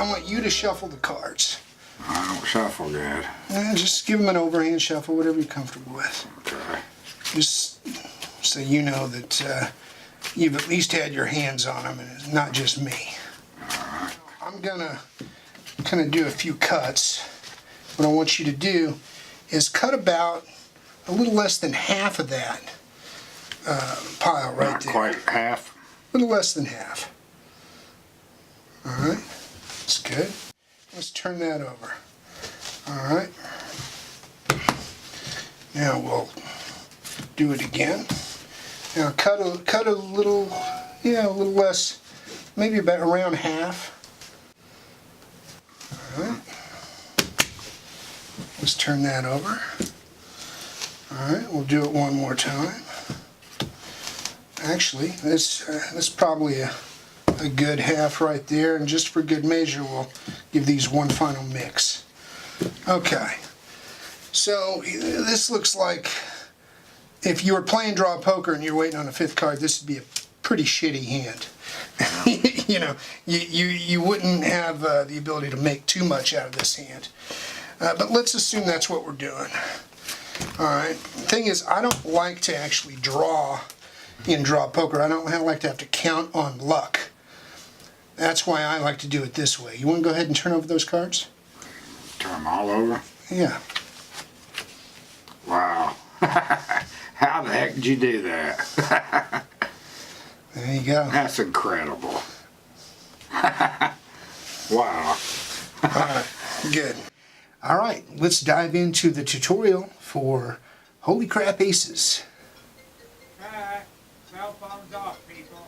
I want you to shuffle the cards. I don't shuffle good. Just give them an overhand shuffle, whatever you're comfortable with. Okay. Just so you know that you've at least had your hands on them and it's not just me. Alright. I'm gonna kind of do a few cuts. What I want you to do is cut about a little less than half of that pile right Not there. quite half. A little less than half. Alright, that's good. Let's turn that over. Alright. Now we'll do it again. Now cut a little, yeah, a little less, maybe about around half. Alright. Let's turn that over. Alright, we'll do it one more time. Actually, that's probably a good half right there, and just for good measure we'll give these one final mix. Okay, so this looks like if you were playing draw poker and you're waiting on a fifth card, this would be a pretty shitty hand. You know, you wouldn't have the ability to make too much out of this hand. But let's assume that's what we're doing. Alright, the thing is, I don't like to actually draw in draw poker. I don't like to have to count on luck. That's why I like to do it this way. You want to go ahead and turn over those cards? Turn them all over? Yeah. Wow. How the heck did you do that? There you go. That's incredible. Wow. Alright, good. Alright, let's dive into the tutorial for Holy Crap Aces. Alright, cell phones off, people.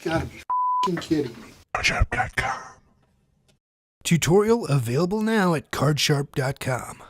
Gotta be f***ing kidding me. Cardsharp.com. Tutorial available now at cardsharp.com.